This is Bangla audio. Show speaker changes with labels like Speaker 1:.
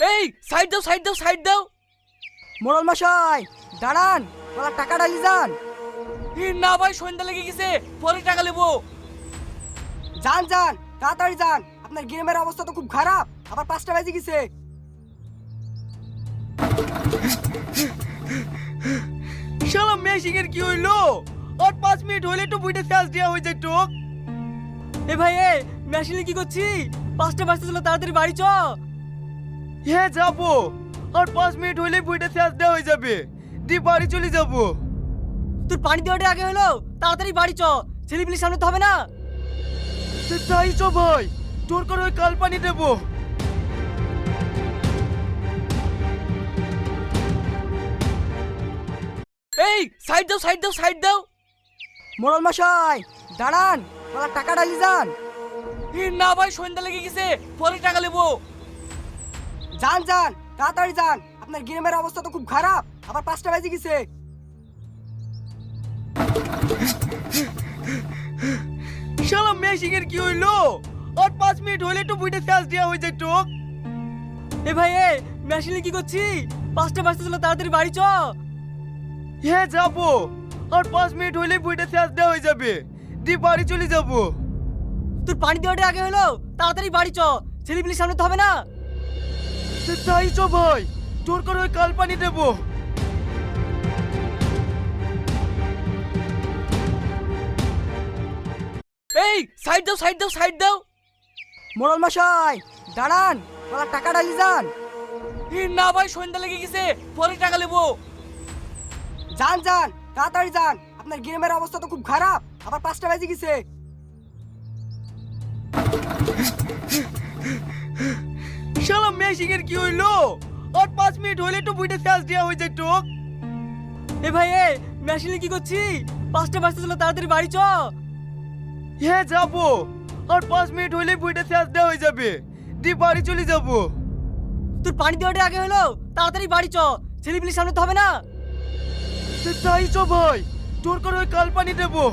Speaker 1: এই সাইড দাও সাইড দাও সাইড দাও।
Speaker 2: মোড়ল মশাই দাঁড়ান, ওরা টাকা ডালি যান।
Speaker 1: না ভাই, সন্ধ্যা লেগে গেছে, পরে টাকা নেবো।
Speaker 2: যান যান তাড়াতাড়ি যান, আপনার গ্রামের অবস্থা তো খুব খারাপ, আবার 5টা বেজে গেছে।
Speaker 1: শালা মেশিং এর কি হইলো? আর 5 মিনিট হইলে তো বুইটা শেষ দেয়া হয়ে যায় তো। এ ভাই এ মেশিনে কি করছি? 5টা বাজতে চলো, তাড়াতাড়ি বাড়ি চ। হ্যাঁ যাবো, আর 5 মিনিট হইলে বুইটা শেষ দেয়া হয়ে যাবে, দি বাড়ি চলে যাবো। তোর পানি দেওয়াটা আগে হলো, তাড়াতাড়ি বাড়ি চ, ছেলেপিলির সামনে তো হবে না। তাই চ ভাই, তোর করে ওই কাল পানি দেবো। এই সাইড দাও সাইড দাও সাইড দাও।
Speaker 2: মোড়ল মশাই দাঁড়ান, ওরা টাকা ডালি যান।
Speaker 1: না ভাই, সন্ধ্যা লেগে গেছে, পরে টাকা নেবো।
Speaker 2: যান যান তাড়াতাড়ি যান, আপনার গ্রামের অবস্থা তো খুব খারাপ, আবার 5টা বেজে গেছে।
Speaker 1: শালা মেশিং এর কি হইলো? আর 5 মিনিট হইলে তো বুইটা শেষ দেয়া হয়ে যায় তো। এ ভাই এ মেশিনে কি করছি? 5টা বাজতে চলো, তাড়াতাড়ি বাড়ি চ। হ্যাঁ যাবো, আর 5 মিনিট হইলে বুইটা শেষ দেয়া হয়ে যাবে, দি বাড়ি চলে যাবো। তোর পানি দেওয়াটা আগে হলো, তাড়াতাড়ি বাড়ি চ, ছেলেপিলির সামনে তো হবে না। তাই চ ভাই, তোর করে ওই কাল পানি দেবো। এই সাইড দাও সাইড দাও সাইড দাও। মোড়ল মশাই দাঁড়ান, ওরা টাকা ডালি যান।
Speaker 2: যান যান তাড়াতাড়ি যান, আপনার গ্রামের অবস্থা তো খুব খারাপ, আবার 5টা বেজে গেছে।
Speaker 1: শালা মেশিং এর কি হইলো? আর 5 মিনিট হইলে বুইটা শেষ দেয়া হয়ে যায় তো। এ ভাই এ মেশিনে কি করছি? 5টা বাজতে চলো, তাড়াতাড়ি বাড়ি চ। হ্যাঁ যাবো, আর 5 মিনিট হইলে বুইটা শেষ দেয়া হয়ে যাবে, দি বাড়ি চলে যাবো। তোর পানি দেওয়াটা আগে হলো, তাড়াতাড়ি বাড়ি চ, ছেলেপিলির সামনে তো হবে না। এই সাইড দাও সাইড দাও সাইড দাও।
Speaker 2: মোড়ল মশাই দাঁড়ান, ওরা টাকা ডালি যান।
Speaker 1: না ভাই, সন্ধ্যা লেগে গেছে, পরে টাকা নেবো।
Speaker 2: যান যান তাড়াতাড়ি যান, আপনার গ্রামের অবস্থা তো খুব খারাপ, আবার 5টা বেজে গেছে।
Speaker 1: শালা মেশিং এর কি হইলো? আর 5 মিনিট হইলে তো বুইটা শেষ দেয়া হয়ে যায় তো। এ ভাই এ মেশিনে কি করছি? 5টা বাজতে চলো, তাড়াতাড়ি বাড়ি চ। হ্যাঁ যাবো, আর 5 মিনিট হইলে বুইটা শেষ দেয়া হয়ে যাবে, দি বাড়ি চলে যাবো। তোর পানি দেওয়াটা আগে হলো, তাড়াতাড়ি বাড়ি চ, ছেলেপিলির সামনে তো হবে না। তাই চ ভাই, তোর করে ওই কাল পানি দেবো।